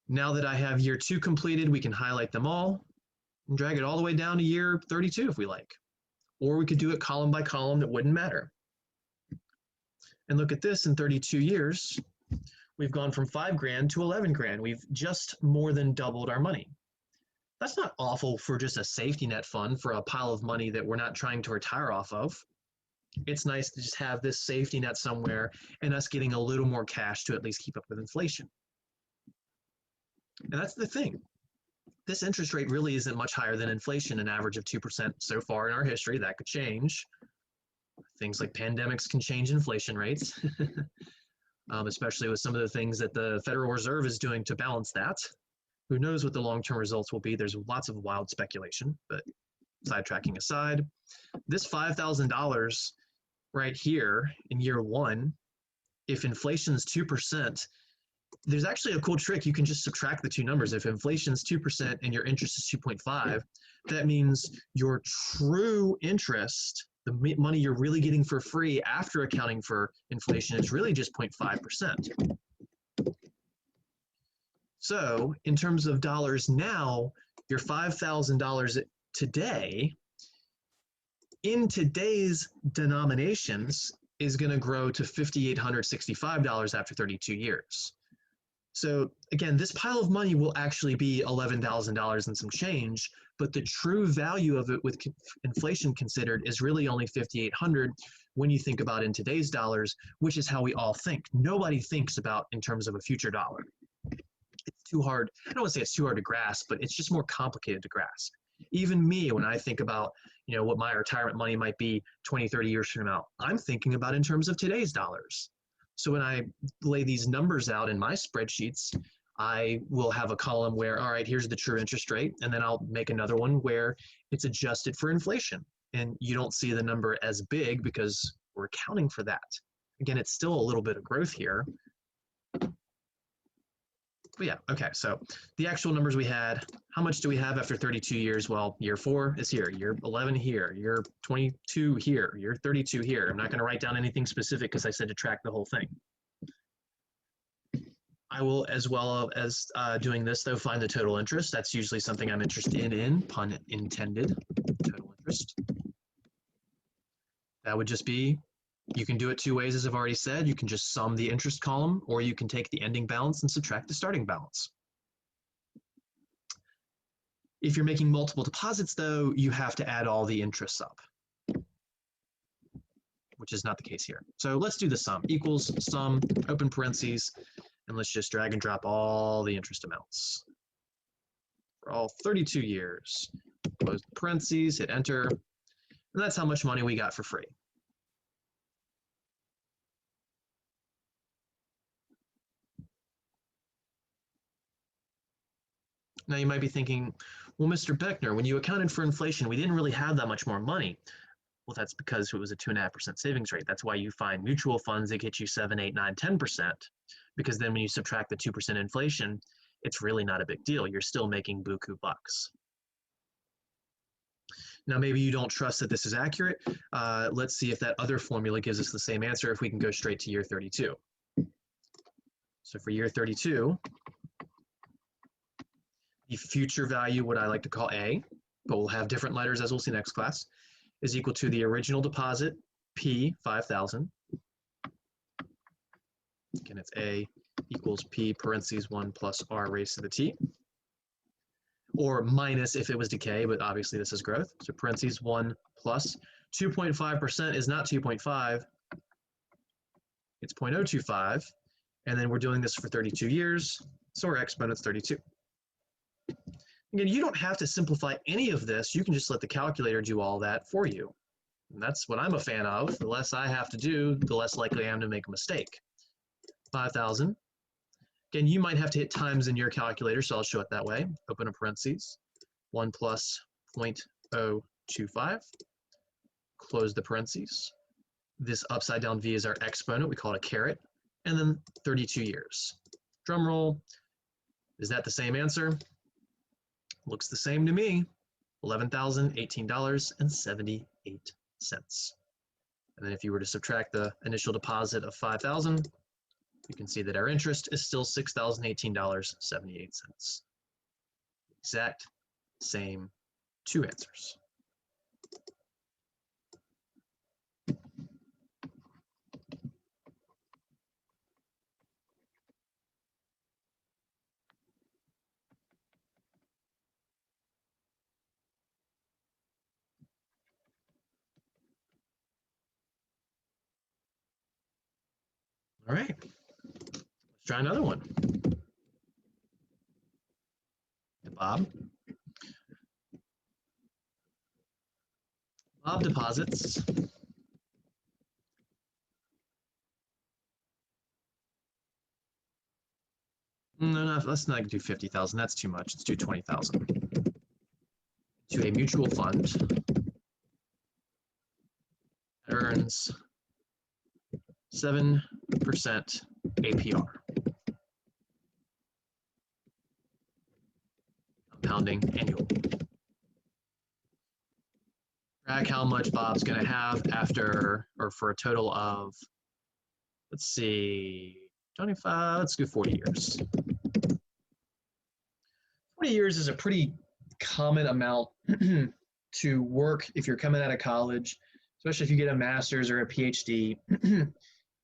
Now that I have year 2 completed, we can highlight them all and drag it all the way down to year 32 if we like. Or we could do it column by column, it wouldn't matter. And look at this, in 32 years, we've gone from 5 grand to 11 grand. We've just more than doubled our money. That's not awful for just a safety net fund for a pile of money that we're not trying to retire off of. It's nice to just have this safety net somewhere and us getting a little more cash to at least keep up with inflation. And that's the thing. This interest rate really isn't much higher than inflation, an average of 2% so far in our history. That could change. Things like pandemics can change inflation rates, especially with some of the things that the Federal Reserve is doing to balance that. Who knows what the long-term results will be? There's lots of wild speculation, but sidetracking aside, this $5,000 right here in year 1, if inflation is 2%, there's actually a cool trick. You can just subtract the two numbers. If inflation is 2% and your interest is 2.5, that means your true interest, the money you're really getting for free after accounting for inflation, is really just 0.5%. So in terms of dollars now, your $5,000 today, in today's denominations, is going to grow to $5,865 after 32 years. So again, this pile of money will actually be $11,000 and some change, but the true value of it with inflation considered is really only $5,800 when you think about in today's dollars, which is how we all think. Nobody thinks about in terms of a future dollar. It's too hard. I don't want to say it's too hard to grasp, but it's just more complicated to grasp. Even me, when I think about, what my retirement money might be 20, 30 years from now, I'm thinking about in terms of today's dollars. So when I lay these numbers out in my spreadsheets, I will have a column where, all right, here's the true interest rate, and then I'll make another one where it's adjusted for inflation. And you don't see the number as big because we're accounting for that. Again, it's still a little bit of growth here. But yeah, okay, so the actual numbers we had, how much do we have after 32 years? Well, year 4 is here, year 11 here, year 22 here, year 32 here. I'm not gonna write down anything specific because I said to track the whole thing. I will, as well as doing this though, find the total interest. That's usually something I'm interested in, pun intended, total interest. That would just be, you can do it 2 ways, as I've already said. You can just sum the interest column, or you can take the ending balance and subtract the starting balance. If you're making multiple deposits, though, you have to add all the interests up, which is not the case here. So let's do the sum. Equals sum, open parentheses, and let's just drag and drop all the interest amounts for all 32 years. Close the parentheses, hit enter. And And that's how much money we got for free. Now you might be thinking, well, Mr. Beckner, when you accounted for inflation, we didn't really have that much more money. Well, that's because it was a 2.5% savings rate. That's why you find mutual funds that get you 7, 8, 9, 10%, because then when you subtract the 2% inflation, it's really not a big deal. You're still making buku bucks. Now, maybe you don't trust that this is accurate. Let's see if that other formula gives us the same answer if we can go straight to year 32. So for year 32, the future value, what I like to call A, but we'll have different letters as we'll see next class, is equal to the original deposit, P, 5,000. Again, it's A equals P parentheses 1 plus R raised to the T. Or minus if it was decay, but obviously this is growth. So parentheses 1 plus 2.5% is not 2.5, it's 0.025. And then we're doing this for 32 years, so our exponent's 32. Again, you don't have to simplify any of this. You can just let the calculator do all that for you. And that's what I'm a fan of. The less I have to do, the less likely I am to make a mistake. 5,000. Again, you might have to hit times in your calculator, so I'll show it that way. Open a parentheses. 1 plus 0.025. Close the parentheses. This upside down V is our exponent. We call it a caret. And then 32 years. Drum roll. Is that the same answer? Looks the same to me. $11,018.78. And then if you were to subtract the initial deposit of 5,000, you can see that our interest is still $6,018.78. Exact same two answers. All right, let's try another one. Bob. Bob deposits no, let's not do 50,000. That's too much. Let's do 20,000 to a mutual fund that earns 7% APR. Compounding annually. Track how much Bob's going to have after, or for a total of, let's see, 25, let's do 40 years. 40 years is a pretty common amount to work if you're coming out of college, especially if you get a master's or a PhD.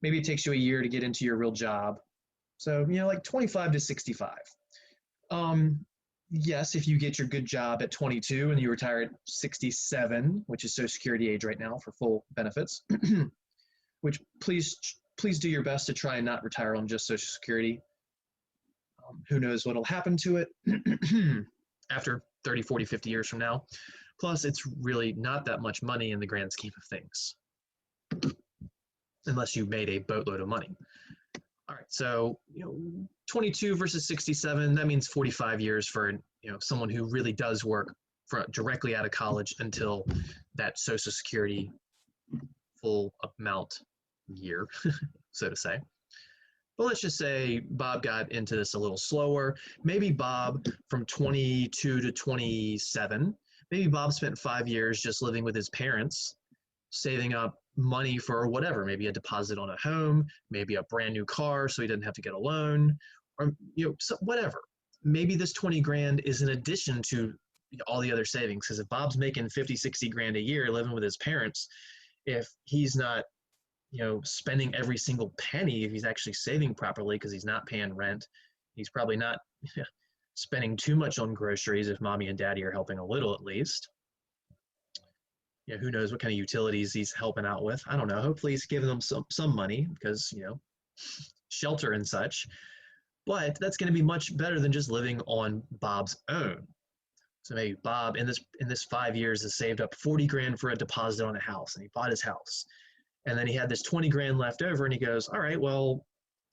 Maybe it takes you a year to get into your real job. So, you know, like 25 to 65. Yes, if you get your good job at 22 and you retire at 67, which is Social Security age right now for full benefits, which please do your best to try and not retire on just Social Security. Who knows what'll happen to it after 30, 40, 50 years from now. Plus, it's really not that much money in the grand scheme of things, unless you made a boatload of money. All right, so 22 versus 67, that means 45 years for someone who really does work directly out of college until that Social Security full amount year, so to say. But let's just say Bob got into this a little slower. Maybe Bob from 22 to 27, maybe Bob spent 5 years just living with his parents, saving up money for whatever, maybe a deposit on a home, maybe a brand new car so he didn't have to get a loan, or so whatever. Maybe this 20 grand is in addition to all the other savings, because if Bob's making 50, 60 grand a year living with his parents, if he's not spending every single penny, if he's actually saving properly because he's not paying rent, he's probably not spending too much on groceries if mommy and daddy are helping a little at least. Who knows what kind of utilities he's helping out with. I don't know. Hopefully he's giving them some money because, shelter and such. But that's going to be much better than just living on Bob's own. So maybe Bob in this 5 years has saved up 40 grand for a deposit on a house, and he bought his house. And then he had this 20 grand left over, and he goes, all right, well,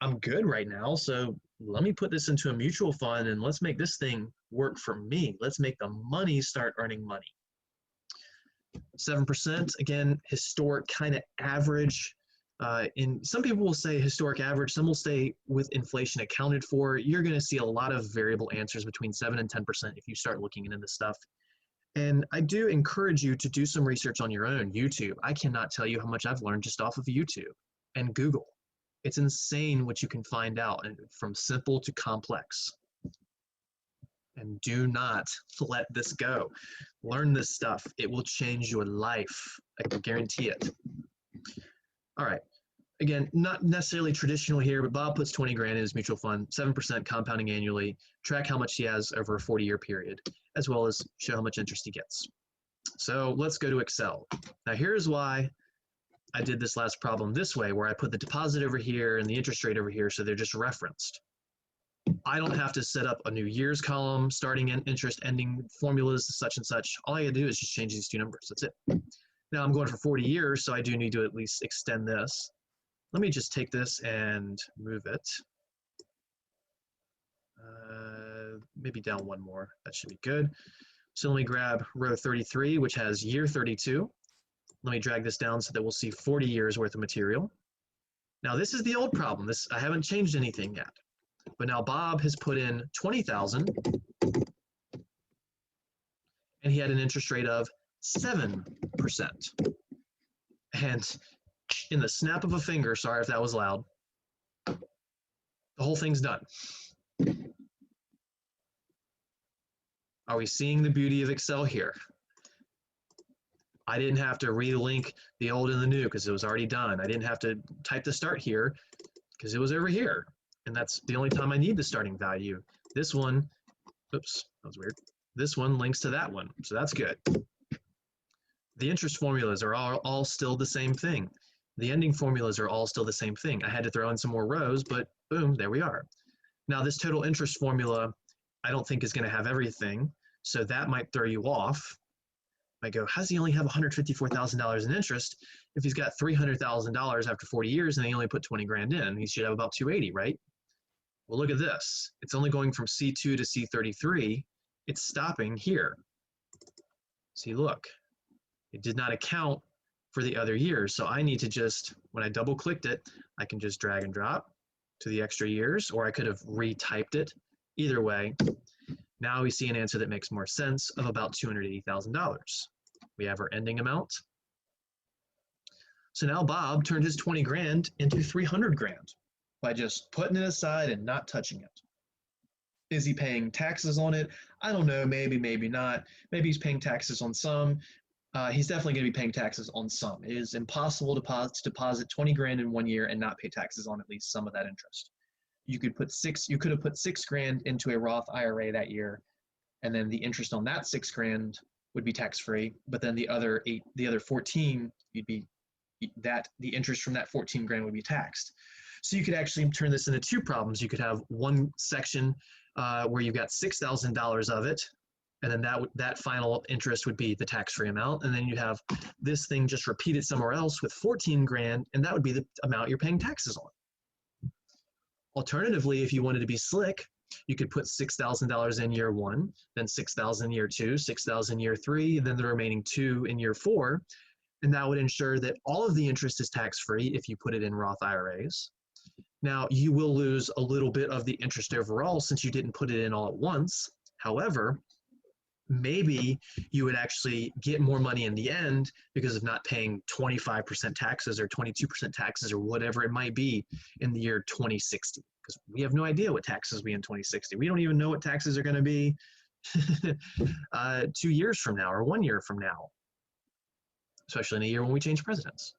I'm good right now. So let me put this into a mutual fund and let's make this thing work for me. Let's make the money start earning money. 7%, again, historic kind of average. Some people will say historic average, some will say with inflation accounted for. You're going to see a lot of variable answers between 7 and 10% if you start looking into this stuff. And I do encourage you to do some research on your own. YouTube. I cannot tell you how much I've learned just off of YouTube and Google. It's insane what you can find out, and from simple to complex. And do not let this go. Learn this stuff. It will change your life. I can guarantee it. All right. Again, not necessarily traditional here, but Bob puts 20 grand in his mutual fund, 7% compounding annually. Track how much he has over a 40-year period, as well as show how much interest he gets. So let's go to Excel. Now here's why I did this last problem this way, where I put the deposit over here and the interest rate over here, so they're just referenced. I don't have to set up a new years column, starting and interest, ending formulas, such and such. All I gotta do is just change these two numbers. That's it. Now I'm going for 40 years, so I do need to at least extend this. Let me just take this and move it. Maybe down one more. That should be good. So let me grab row 33, which has year 32. Let me drag this down so that we'll see 40 years worth of material. Now this is the old problem. I haven't changed anything yet. But now Bob has put in 20,000 and he had an interest rate of 7%. And in the snap of a finger, sorry if that was loud, the whole thing's done. Are we seeing the beauty of Excel here? I didn't have to relink the old and the new because it was already done. I didn't have to type the start here because it was over here. And that's the only time I need the starting value. This one, oops, that was weird. This one links to that one, so that's good. The interest formulas are all still the same thing. The ending formulas are all still the same thing. I had to throw in some more rows, but boom, there we are. Now this total interest formula, I don't think is going to have everything, so that might throw you off. I go, how does he only have $154,000 in interest if he's got $300,000 after 40 years and he only put 20 grand in? He should have about 280, right? Well, look at this. It's only going from C2 to C33. It's stopping here. See, look, it did not account for the other years. So I need to just, when I double clicked it, I can just drag and drop to the extra years, or I could have retyped it. Either way, now we see an answer that makes more sense of about $280,000. We have our ending amount. So now Bob turned his 20 grand into 300 grand by just putting it aside and not touching it. Is he paying taxes on it? I don't know, maybe, maybe not. Maybe he's paying taxes on some. He's definitely going to be paying taxes on some. It is impossible to deposit 20 grand in 1 year and not pay taxes on at least some of that interest. You could have put 6 grand into a Roth IRA that year, and then the interest on that 6 grand would be tax-free, but then the other 14, the interest from that 14 grand would be taxed. So you could actually turn this into two problems. You could have one section where you've got $6,000 of it, and then that final interest would be the tax-free amount, and then you have this thing just repeated somewhere else with 14 grand, and that would be the amount you're paying taxes on. Alternatively, if you wanted to be slick, you could put $6,000 in year 1, then $6,000 in year 2, $6,000 in year 3, then the remaining 2 in year 4, and that would ensure that all of the interest is tax-free if you put it in Roth IRAs. Now, you will lose a little bit of the interest overall since you didn't put it in all at once. However, maybe you would actually get more money in the end because of not paying 25% taxes or 22% taxes or whatever it might be in the year 2060. Because we have no idea what taxes will be in 2060. We don't even know what taxes are going to be 2 years from now or 1 year from now, especially in a year when we change presidents.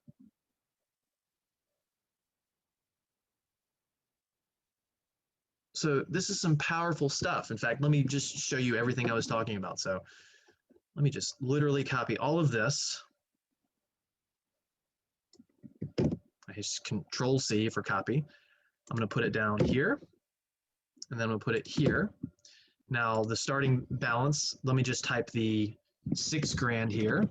So this is some powerful stuff. In fact, let me just show you everything I was talking about. So let me just literally copy all of this. I just Control C for copy. I'm going to put it down here, and then I'm going to put it here. Now the starting balance, let me just type the 6 grand here.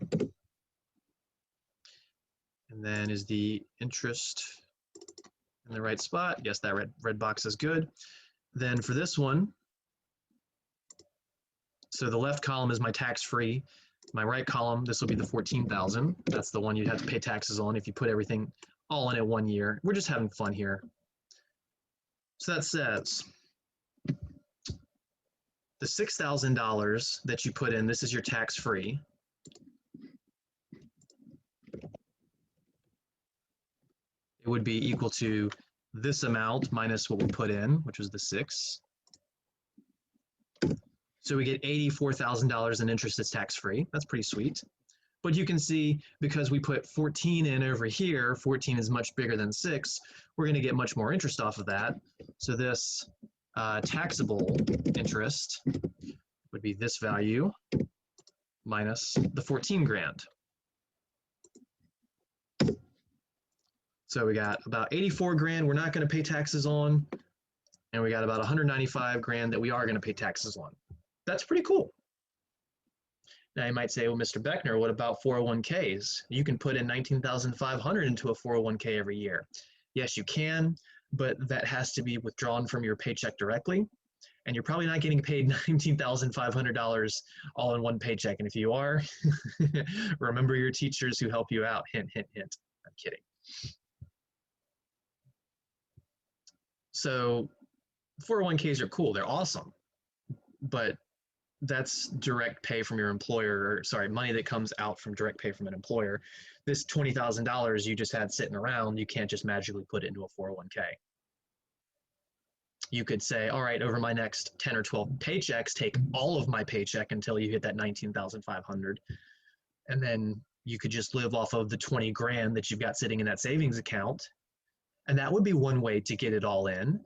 And then is the interest in the right spot? Yes, that red box is good. Then for this one, so the left column is my tax-free. My right column, this will be the 14,000. That's the one you'd have to pay taxes on if you put everything all in at 1 year. We're just having fun here. So that says the $6,000 that you put in, this is your tax-free. It would be equal to this amount minus what we put in, which was the 6. So we get $84,000 in interest that's tax-free. That's pretty sweet. But you can see, because we put 14 in over here, 14 is much bigger than 6, we're going to get much more interest off of that. So this taxable interest would be this value minus the 14 grand. So we got about 84 grand we're not going to pay taxes on, and we got about 195 grand that we are going to pay taxes on. That's pretty cool. Now you might say, well, Mr. Beckner, what about 401ks? You can put in 19,500 into a 401k every year. Yes, you can, but that has to be withdrawn from your paycheck directly. And you're probably not getting paid $19,500 all in one paycheck. And if you are, remember your teachers who help you out. Hint, hint, hint. I'm kidding. So 401ks are cool. They're awesome. But that's direct pay from your employer, or sorry, money that comes out from direct pay from an employer. This $20,000 you just had sitting around, you can't just magically put it into a 401k. You could say, all right, over my next 10 or 12 paychecks, take all of my paycheck until you hit that 19,500. And then you could just live off of the 20 grand that you've got sitting in that savings account. And that would be one way to get it all in.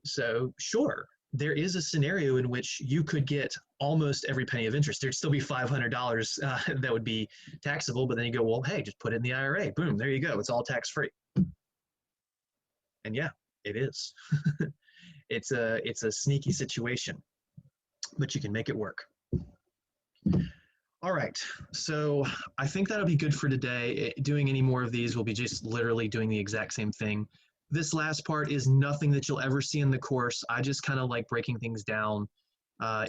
So sure, there is a scenario in which you could get almost every penny of interest. There'd still be $500 that would be taxable, but then you go, well, hey, just put it in the IRA. Boom, there you go. It's all tax-free. And yeah, it is. It's a sneaky situation, but you can make it work. All right, so I think that'll be good for today. Doing any more of these will be just literally doing the exact same thing. This last part is nothing that you'll ever see in the course. I just kind of like breaking things down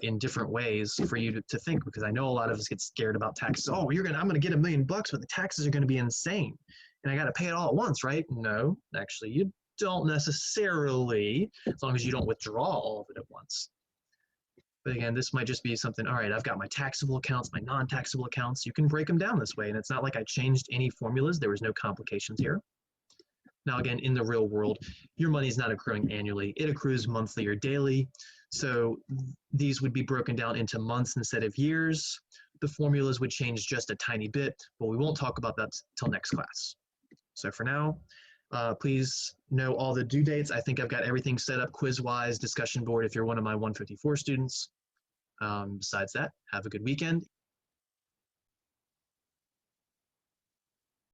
in different ways for you to think, because I know a lot of us get scared about taxes. Oh, I'm gonna get $1 million, but the taxes are gonna be insane, and I gotta pay it all at once, right? No, actually, you don't necessarily, as long as you don't withdraw all of it at once. But again, this might just be something, all right, I've got my taxable accounts, my non-taxable accounts. You can break them down this way, and it's not like I changed any formulas. There was no complications here. Now, again, in the real world, your money is not accruing annually. It accrues monthly or daily. So these would be broken down into months instead of years. The formulas would change just a tiny bit, but we won't talk about that till next class. So for now, please know all the due dates. I think I've got everything set up quiz-wise, discussion board if you're one of my 154 students. Besides that, have a good weekend.